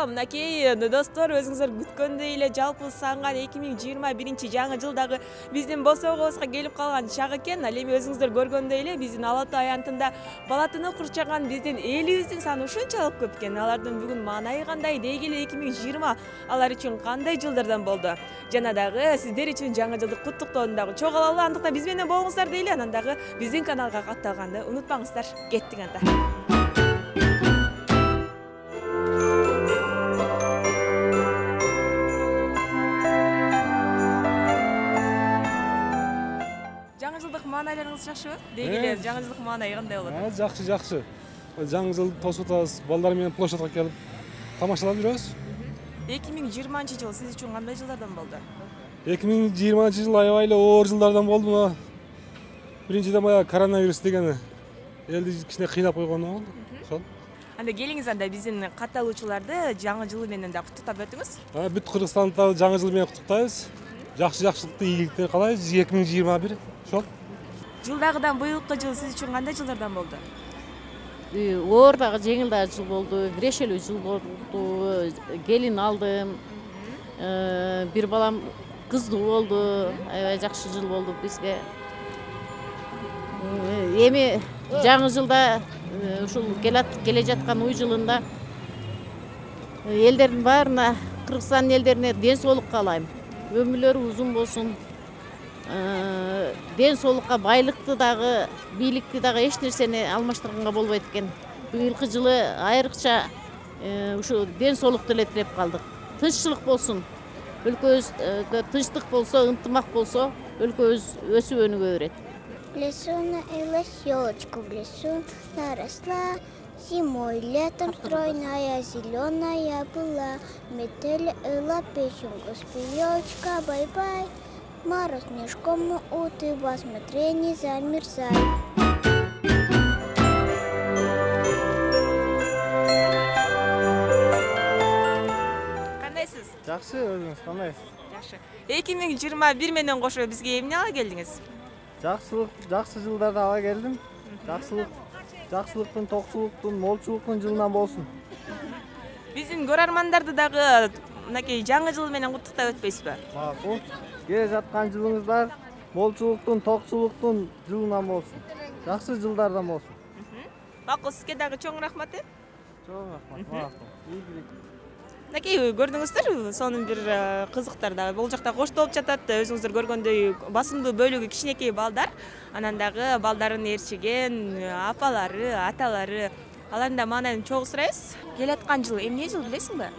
мынакей достор, өзүңүздөр күткөндөй эле жалпы санган 2021 жаңы жылдагы биздин босогубузга келип калган шак экен. Ал эми өзүңүздөр көргөндөй эле биздин Ала Тоо аянтында балатыны курчаган биздин элибиздин саны ушунчалык көп экен. Алардын бүгүн маанайы кандай, деги эле 2020 алар үчүн кандай жылдардан болду? Жана дагы сиздер үчүн жаңы жылдык куттуктоону дагы чогуу алалы. Андыктан биз менен болуңуздар дейли. Анан дагы биздин каналга катталганды унутпаңыздар. Кеттик анда. Жаңы жылдык маанайларыңыз жакшыбы? Деги эле жаңы жылдык маанайы кандай болот? Жакшы, жакшы. Жаңы жыл тосуп атабыз, балдар менен площадьга келип тамашалап жүрөбүз. 2020 жыл сиз үчүн кандай жылдардан болду? 2020 жыл аябай эле оор жылдардан болду. Биринчиден баягы коронавирус деген элди кичине кыйнап койгону болду. Ошол. Анда келиңиз, анда биздин катталуучуларды жаңы жылы менен да куттуктап өтүңүз. Бүт Кыргызстанды жаңы жыл менен куттуктайбыз. Жакшы-жакшылыктуу ийгиликтер каалайбыз 2021. Ошол. Жылдагыдан быйылкы жыл сиз үчүн кандай жылдардан болду? Оор дагы жеңил дагы жыл болду, кирешелүү жыл болду, келин алдым, бир балам кыздуу болду, аябай жакшы жыл болду бизге. Эми жаңы жылда ушул келе жаткан уй жылында элдердин баарына, Кыргызстан элдерине ден соолук каалайм. Өмүрлөрү узун болсун. Ден соолукка байлыкты дагы, бийликти дагы эч нерсени алмаштырганга болбойт экен. Быйылкы жылы айрыкча ушу ден соолукту эле тилеп калдык. Тынччылык болсун. Өлкөбүздө тынчтык болсо, ынтымак болсо, өлкөбүз өсүп өнүгө берет. В лесу наилась елочка, в лесу наросла, зимой, летом стройная, зеленая была. Метель ыла песенку спи, елочка, бай-бай. Мороз снежком ты посмотри, не замерзай. Кандайсыз? Жакшы, өзүңүз кандайсыз? Жакшы. 2021 менен кошо бизге эмне ала келдиңиз? Жакшы жылдарды ала келдим. Жакшылыктын, токчулуктун, молчулуктун жылынан болсун. Биздин көрөрмандарды дагы мынакей жаңы жыл менен куттуктап өтпөйсүзбү? Макул. Келе жаткан жылыңыздар молчулуктун, токчулуктун жылынан болсун. Жакшы жылдардан болсун. Макул, сизге дагы чоң рахмат. Чоң рахмат. Ийгилик. Мынакей көрдүңүздөр, сонун бир кызыктар дагы бул жакта коштолуп жатат. Өзүңүздөр көргөндөй басымдуу бөлүгү кичинекей балдар. Анан дагы балдарын ээрчиген апалары, аталары. Алардын да маанайын чогуу сурайбыз. Келаткан жыл эмне жыл билесиңби?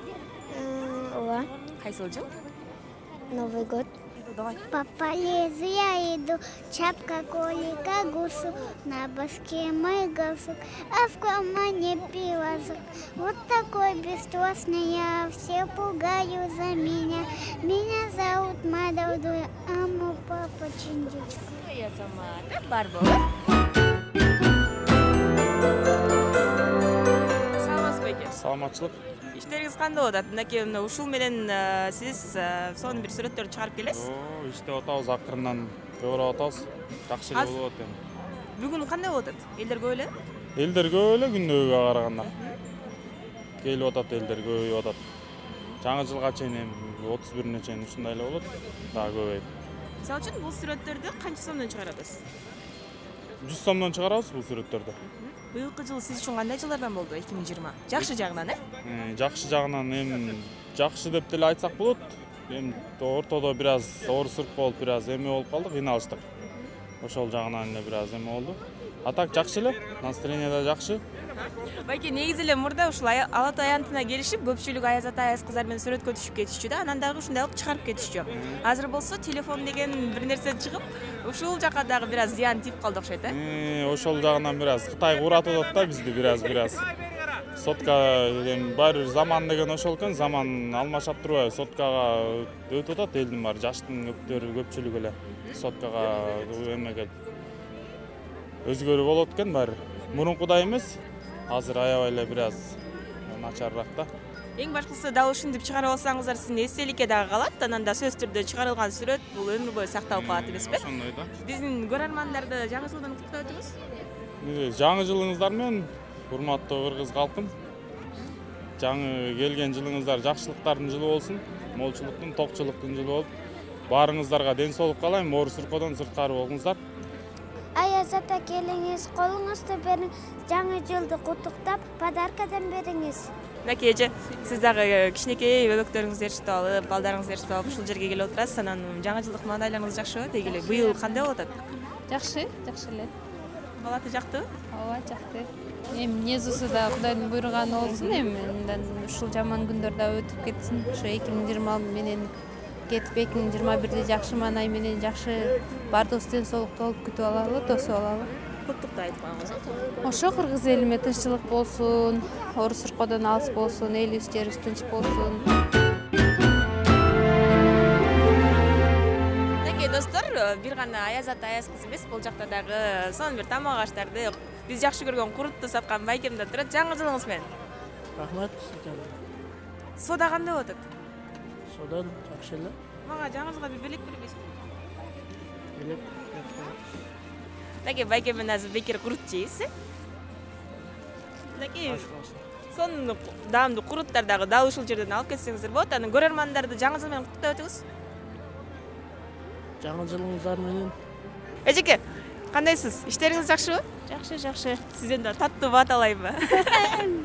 Ооба. Кайсыл жыл? Новый год. Давай. По полезу я иду, чапка колика гусу, на башке мой галстук, а в кармане пивасок. Вот такой бесстрастный я, все пугаю за меня. Меня зовут Мадалдуя, а мой папа Чингис. Я сама, так бар болот. Саламатсызбы эке? Саламатчылык. Иштериңиз кандай болот? Мынакей ушул менен сиз сонун бир сүрөттөрдү чыгарып келесиз. Иштеп атабыз, акырындан өөрөп атабыз. Жакшы эле болуп атат эми. Бүгүн кандай болуп атат? Элдер көп эле? Элдер көп эле күндөгүгө караганда. Келип атат, элдер көбөйүп атат. Жаңы жылга чейин эми 31-ине чейин ушундай эле болот. Дагы көбөйүп. Мисалы үчүн бул сүрөттөрдү канча сомдон чыгарабыз? 100 сомдон чыгарабыз бул сүрөттөрдү. Быйылкы жыл сиз үчүн кандай жылдардан болду 2020? Жакшы жагынан, Жакшы жагынан эми жакшы деп деле айтсак болот. Эми ортодо бир аз оорсурук болуп, бир аз эме болуп калдык, кыйналыштык. Ошол жагынан эле бир аз эме болду. А так жакшы эле, настроение да жакшы. Байке, негизи эле мурда ушул Ала Тоо аянтына келишип, көпчүлүк аяз ата, аяз кыздар менен сүрөткө түшүп кетишчү да, анан дагы ушундай кылып чыгарып кетишчү. Азыр болсо телефон деген бир нерсе чыгып, ушул жака дагы бир аз зыян тийип калды окшойт, Ошол жагынан бир аз Кытай кууратып атат да бизди бир аз. Сотка эми баары бир заман деген ошол экен, заман алмашап турбайбы, соткага өтүп атат элдин баары, жаштын көпчүлүгү эле соткага эмеге өзгөрүү болот экен баары. Мурункудай эмес, азыр аябай эле бир аз начарыраак да. Эң башкысы дал ушинтип чыгарып алсаңыздар сиздин эстеликке дагы калат, анан да сөзсүз түрдө чыгарылган сүрөт бул өмүр бою сакталып калат эмеспи? Ошондой да. Биздин көрөрмандарды жаңы жылдан куттуктап өтүңүз. Жаңы жылыңыздар менен, урматтуу кыргыз калкым. жаңы келген жылыңыздар жакшылыктардын жылы болсун, молчулуктун, токчулуктун жылы болуп, баарыңыздарга ден соолук каалайм, оор сыркоодон сырткары болуңуздар. Аяз ата келиңиз, колуңузду бериңиз, жаңы жылды куттуктап, подаркадан бериңиз. Мынакей эже, сиз дагы кичинекей бөбөктөрүңүздү ээрчитип алып, балдарыңызды ээрчитип алып ушул жерге келип отурасыз. Анан жаңы жылдык маанайларыңыз жакшыбы? Дегиле, быйыл кандай болуп атат? Жакшы эле. Балаты жактыбы? Ооба, жакты. Эми незусу да Кудайдын буйруганы болсун, эми мындан ушул жаман күндөр да өтүп кетсин. Ошо 2020 менен кетип 2021-де жакшы маанай менен жакшы бардыгыбыз ден соолуктуу болуп күтүп алалы, тосуп алалы. Куттуктап айтып коюңуз. Ошо кыргыз элиме тынччылык болсун, оор сыркоодон алыс болсун, элибиз жерибиз тынч болсун. Мынакей достор, бир гана Аяз ата Аяз кыз эмес, бул жакта дагы сонун бир тамак аштарды биз жакшы көргөн курутду саткан байкем да турат. Жаңы жылыңыз менен. Рахмат. Сода кандай болуп атат? Содан жакшы эле. Мага жаңы жылга бир белек бербейсизби? Белек. Мынакей байкем менен азыр бекер курут жейсиз. Мынакей сонун даамдуу куруттар дагы дал ушул жерден алып кетсеңиздер болот. Анан көрөрмандарды жаңы жыл менен куттуктап өтүңүз. Жаңы жылыңыздар менен. Эжеке, кандайсыз? Иштериңиз жакшыбы? Жакшы. Сизден да таттуу бат алайынбы?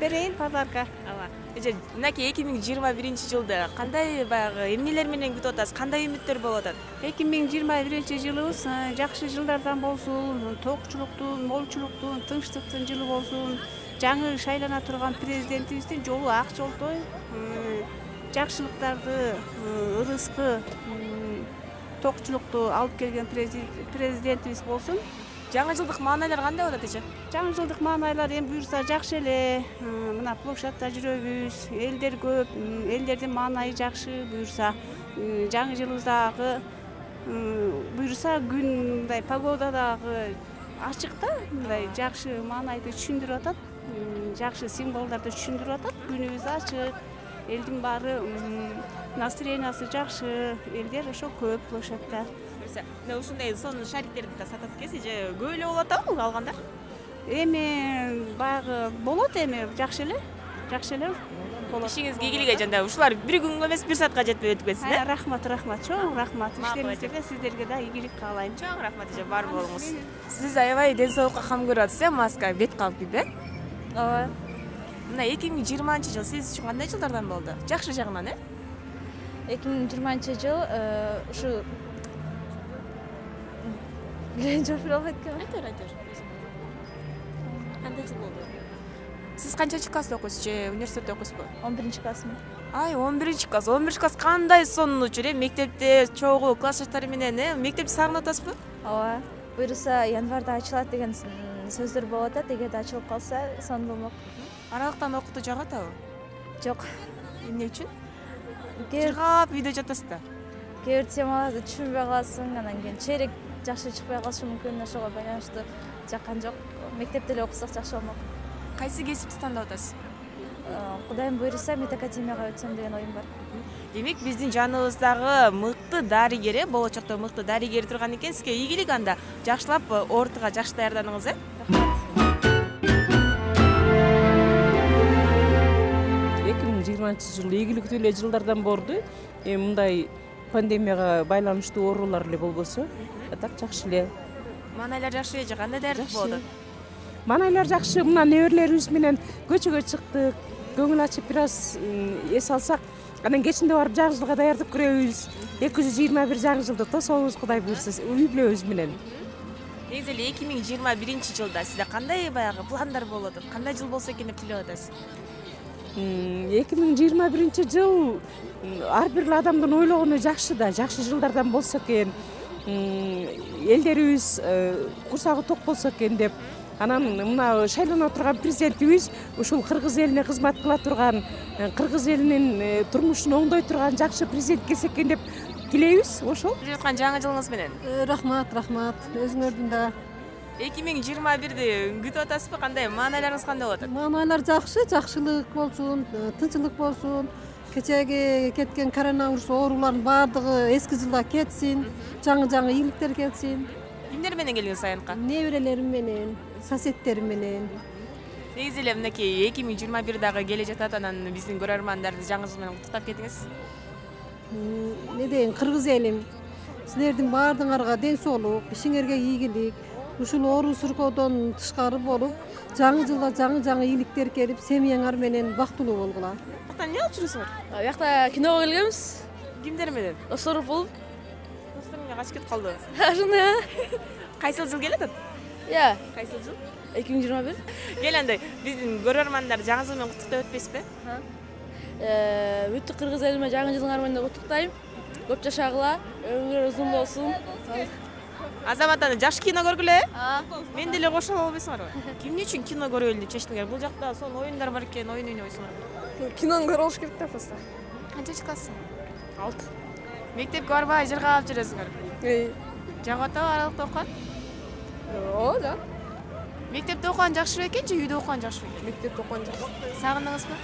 Берейин подарка. Ооба. Эже, мынакей 2021-жылды кандай баягы эмнелер менен күтүп атасыз? Кандай үмүттөр болуп атат? 2021-жылыбыз жакшы жылдардан болсун, токчулуктун, молчулуктун, тынчтыктын жылы болсун. Жаңы шайлана турган президентибиздин жолу ак жолтой, жакшылыктарды, ырыскы, токчулукту алып келген президентибиз болсун. Жаңы жылдык маанайлар кандай болот эже? Жаңы жылдык маанайлар эми буюрса жакшы эле. Мына площадьта жүрөбүз, элдер көп, элдердин маанайы жакшы буюрса. Жаңы жылыбыздагы буюрса күн мындай погода дагы ачык да, мындай жакшы маанайды түшүндүрүп атат. Жакшы символдорду түшүндүрүп атат. Күнүбүз ачык, элдин баары настроениясы жакшы, элдер ошо көп площадьта. Мына ушундай сонун шариктерди да сатат экенсиз, же көп эле болуп атабы алгандар? Эми баягы болот, эми жакшы эле болот. Ишиңизге ийгилик жанда ушулар бир күнгө эмес, бир саатка жетпей өтүп кетсин, э? Рахмат, чоң рахмат. Иштериңизге сиздерге да ийгилик каалайм. Чоң рахмат эже, бар болуңуз. Сиз аябай ден соолукка кам көрүп атасыз, маска, бет калып кийип, э? Ооба. Мына 2020-жыл сиз үчүн кандай жылдардан болду? Жакшы жагынан, э? 2020-жыл ушу Жок билбей кеткен. Айтыр. Кандай жыл болду? Сиз канчанчы класста окуйсуз же университетте окуйсузбу? 11-классмын. Ай, 11-класс. 11-класс кандай сонун учур, э? Мектепте чогуу классташтары менен, э? Мектепти сагынып атасызбы? Ооба. Буюрса январда ачылат деген сөздөр болуп атат. Эгерде ачылып калса, сонун болмок. Аралыктан окутуу жагат атабы? Жок. Эмне үчүн? Жыргап үйдө жатасыз да. Кээ бир темаларды түшүнбөй каласың, анан кийин чейрек жакшы чыкпай калышы мүмкүн, ошого байланыштуу жаккан жок. Мектепте эле окусак жакшы болмок. Кайсы кесипти тандап атасыз? Кудайым буйруса, медакадемияга өтсөм деген оюм бар. Демек, биздин жаныбыздагы мыкты дарыгер, болочокто мыкты дарыгер турган экен. Сизге ийгилик анда. Жакшылап оорутууга жакшы даярданыңыз, э? 2020-жыл ийгиликтүү эле жылдардан борду. Мындай пандемияга байланыштуу оорулар эле болбосо, так жакшы эле. Маанайлар жакшы же кандай даярдык болду? Маанайлар жакшы. Мына неберелерибиз менен көчөгө чыктык. Көңүл ачып бир аз эс алсак, анан кечинде барып жаңы жылга даярдык көрөбүз. 221 жаңы жылды тособуз, Кудай буйруса, үй бүлөбүз менен. Негизи эле 2021-жылда сизде кандай баягы пландар болуп атат? Кандай жыл болсо экен деп тилеп атасыз? 2021-жыл ар бир адамдын ойлогону жакшы да, жакшы жылдардан болсо экен, элдерибиз курсагы ток болсо экен деп. Анан мына шайлана турган президентибиз ушул кыргыз элине кызмат кыла турган, кыргыз элинин турмушун оңдой турган жакшы президент келсе экен деп тилейбиз. Ошол. Келе жаткан жаңы жылыңыз менен. Рахмат. Өзүңөрдүн да. 2021-ди күтүп атасызбы? Кандай маанайларыңыз кандай болот? Маанайлар жакшы, жакшылык болсун, тынчылык болсун. Кечеги кеткен коронавирус оорулардын баардыгы эски жылда кетсин, жаңы ийгиликтер келсин. Кимдер менен келдиңиз аянтка? Неберелерим менен, соседтерим менен. Негизи эле мынакей 2021 дагы келе жатат, анан биздин көрөрмандарды жаңы жыл менен куттуктап кетиңиз. Не дейин, кыргыз элим, силердин баардыгыңарга ден соолук, ишиңерге ийгилик, ушул оору суркоодон тышкары болуп, жаңы жылда жаңы ийгиликтер келип, семьяңар менен бактылуу болгула. Бактан эмне кылып жүрүсүңөр? Бияқта киного келгенбиз. Кимдер менен? Достор болуп. Достор менен качып кетип калдыңыз. Ошондой. Кайсыл жыл келатат? Иә. Кайсыл жыл? 2021. Кел андай, биздин көрөрмандар жаңы жыл менен куттуктап өтпөйсүзбү? Бүт кыргыз элиме жаңы жылыңар менен куттуктайм. Көп жашагыла, өмүрүңөр узун болсун. Азамат аны жакшы кино көргүлө? Мен деле кошо албайсыңарбы? Ким үчүн кино көрөлү деп чечтиңер? Бул жакта сонун оюндар бар экен, оюн ойнойсуңар. Кинону көрүп алыш керек да просто. Канчанчы классың? 6. Мектепке барбай жыргап жүрөсүңөр. Жагып атабы аралыкта окуган? Ооба, жак. Мектепте окуган жакшырак экен же үйдө окуган жакшырак экен? Мектепте окуган жакшы. Сагындыңызбы?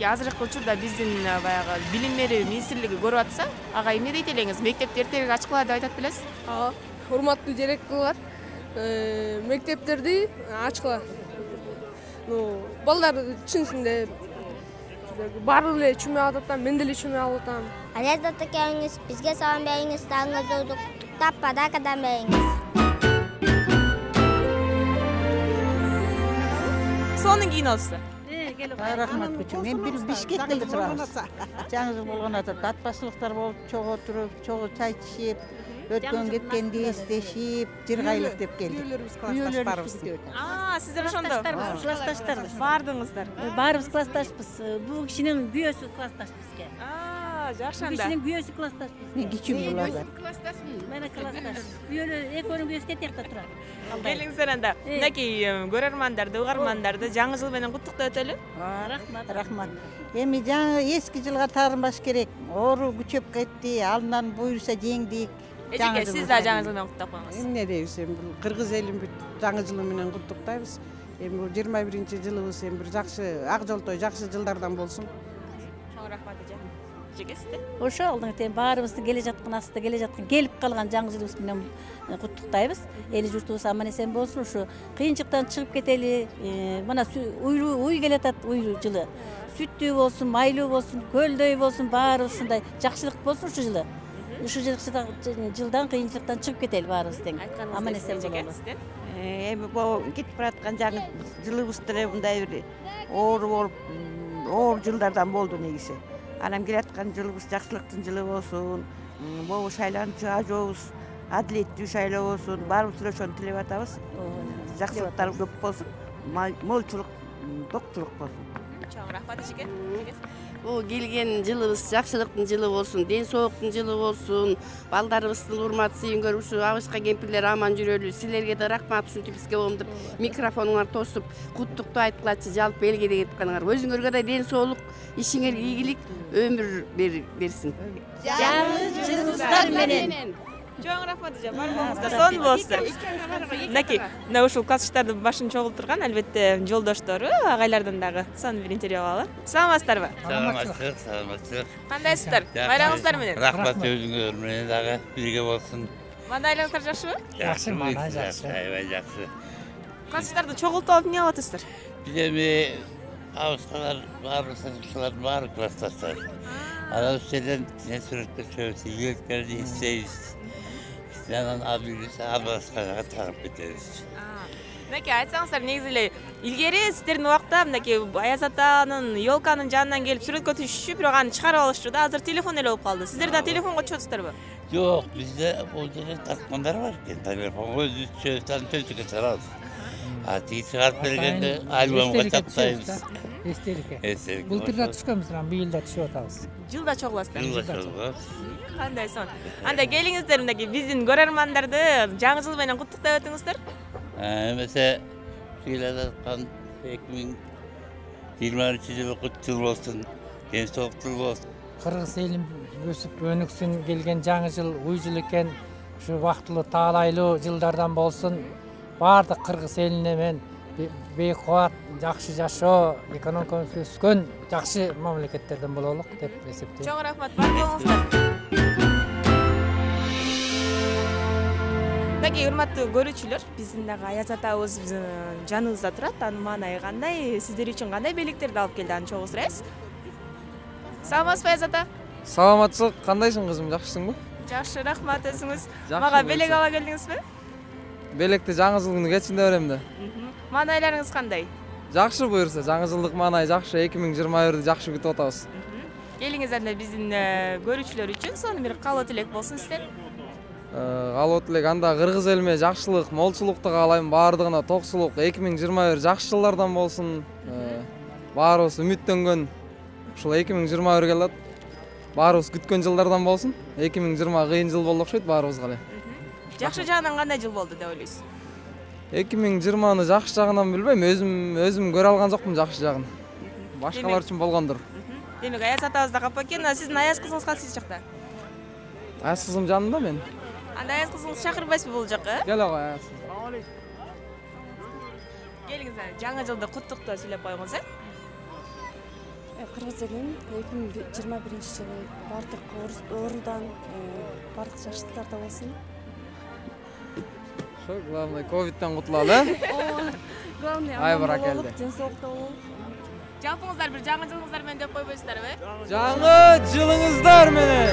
Азыркы учурда биздин баягы билим берүү министрлиги көрүп атса, ага эмне дейт элеңиз? Мектепти эртерээк ачкыла деп айтат белесиз? Урматтуу директорлор, мектептерди ачкыла. Балдар чынсында баары эле чүмө атат да, мен деле чүмө алып атам. Алязат экениңиз, бизге салам бериңиз, таңыңызды куттуктап падакадан бериңиз. Сонун киносу. Рахмат күчүм. Мен бир Бишкекте турабыз. Жаңы жыл болгондо татпашылыктар болуп, чогуу туруп, чогуу чай ичип, өткөн кеткенди эстешип, жыргайлык деп келдик. Классташпарбыз. Сиздер ошондо? Классташтарбыз. Бардыңыздар. Баарыбыз классташпыз. Бул кишинин күйөөсү классташ бизге. Жакшы анда. Кишинин күйөөсү классташ. Мен кичүүм булардан. Мен классташ. Күйөөлөр экөөнүн күйөөсү тетекте турат. Келиңиздер анда. Мынакей көрөрмандарды, угармандарды жаңы жыл менен куттуктап өтөлү. Рахмат. Рахмат. Эми жаңы эски жылга таарынбаш керек. Оору күчөп кетти, алдынан буюрса жеңдик. Эжеке, сиз да жаңы жыл менен куттуктап коюңуз. Эмне дейбиз, эми бул кыргыз элин бүт жаңы жылы менен куттуктайбыз. Эми бул 21-жылыбыз эми бир жакшы ак жолтой, жакшы жылдардан болсун. Чоң рахмат эже. Эжекесизде? Ошо алдың тең баарыбызды келе жаткан асты келе жаткан келип калган жаңы жылыбыз менен куттуктайбыз. Эли журтубуз аман эсен болсун, ушу кыйынчыктан чыгып кетели. Мына уй келатат, уй жылы. Сүттүү болсун, майлуу болсун, көлдөй болсун, баары ушундай жакшылык болсун ушу жылы. Ушу жылдан кыйынчылыктан чыгып кетели баарыбыз тең. Аман эсен бололу. Эми бул кетип бараткан жаңы жылыбыз деле мындай бир оору болуп, оор жылдардан болду негизи. Анан келаткан жылыбыз жакшылыктын жылы болсун, могу шайланчу ажообуз адилеттүү шайлоо болсун, баарыбыз эле ошону тилеп атабыз. Жакшылыктар көп болсун, молчулук, токтулук болсун. Чоң рахмат эжеке. Бул келген жылыбыз жакшылыктын жылы болсун, ден соолуктун жылы болсун, балдарыбыздын урмат сүйүнгөр ушу абышка кемпирлер аман жүрөлү. Силерге да рахмат ушинтип бизге болуп микрофонуңар тосуп, куттуктуу айткылачы, жалпы элге де кетип калыңар. Өзүңөргө да ден соолук, ишиңерге ийгилик, өмүр берсин. Жаңы жылыңыздар менен. Чоң рахмат эже, бар болуңуздар, сонун болуңуздар. Мынакей, мына ушул классташтардын башын чогултурган албетте жолдоштору, агайлардан дагы сонун бир интервью алалы. Саламатсыздарбы? Саламатсыздар. Кандайсыздар? Байрамыңыздар менен. Рахмат өзүңөр менен дагы бирге болсун. Мандайлыгыңыздар жакшыбы? Жакшы, мана жакшы. Аябай жакшы. Классташтарды чогултуп алып эмне кылып атасыздар? Биз эми абыскалар, сыныпташылар баары классташтар. Анан ушул жерден сүрөткө чыгып, ийгиликтерди издейбиз. Анан абыскаларга тагып кетебиз. Мынакей айтсаңыздар, негизи эле илгери сиздердин убакта мынакей Аяз атанын елканын жанынан келип сүрөткө түшүшүп, бирок аны чыгарып алышчу да, азыр телефон эле болуп калды. Сиздер да телефонго түшөсүздөрбү? Жок, бизде бул жерде тарткандар бар экен. Телефонго өзүбүз чөчүккө чыгарабыз. Тиги чыгарып бергенде альбомго чаптайбыз. Эстеликке. Былтырда түшкөнбүз, быйыл да түшүп атабыз. Жылда чогуласыздар. Жылда чогулабыз. Кандай сон. Анда келиңиздер, мынакей биздин көрөрмандарды жаңы жыл менен куттуктап өтүңүздөр. Эмесе келе жаткан 2023-жылы кут жыл болсун, ден соолуктуу болсун. Кыргыз элим өсүп өнүксүн, келген жаңы жыл уй жыл экен. Ушу убактылуу таалайлуу жылдардан болсун. Бардык кыргыз элине мен бейкубат, жакшы жашоо, экономикабыз өскөн жакшы мамлекеттерден бололук деп эсептейм. Чоң рахмат, бар болуңуздар. Мынакей урматтуу көрүүчүлөр, биздин дагы Аяз атабыз жаныбызда турат. Анын маанайы кандай? Сиздер үчүн кандай белектерди алып келди? Аны чогуу сурайбыз. Саламатсызбы Аяз ата? Саламатчылык, кандайсың кызым, жакшысыңбы? Жакшы, рахмат, өзүңүз. Мага белек ала келдиңизби? Белекти жаңы жылдын кечинде берем да. Маанайларыңыз кандай? Жакшы буюрса, жаңы жылдык маанай жакшы, 2021-ди жакшы күтүп атабыз. Келиңиз анда биздин көрүүчүлөр үчүн сонун бир каалоо тилек болсун сизден. Каалоо тилек анда кыргыз элиме жакшылык, молчулукту каалайм, баардыгына токсулук, 2021 жакшы жылдардан болсун. Баарыбыз үмүттөнгөн ушул 2021 келет. Баарыбыз күткөн жылдардан болсун. 2020 кыйын жыл болду окшойт баарыбызга эле. Жакшы жагынан кандай жыл болду деп ойлойсуз? 2020-ны жакшы жагынан билбейм, өзүм көрө алган жокмун жакшы жагын. Башкалар үчүн болгондур. Демек Аяз атабыз да капа экен, сиздин Аяз кызыңыз кайсы жакта? Аяз кызым жанында мен. Анда Аяз кызыңызды чакырбайсызбы бул жака? Кел ага Аяз. Келиңиз, жаңы жылды куттуктоо сүйлөп коюңуз, Кыргыз элим 2021 жылы бардык оорудан бардык жакшылыктарда болсун. Ошо главный ковидтен кутулалы, Главный аман болуп, ден соолукта болуп. Жалпыңыздар бир жаңы жылыңыздар менен деп койбойсуздарбы? Жаңы жылыңыздар менен.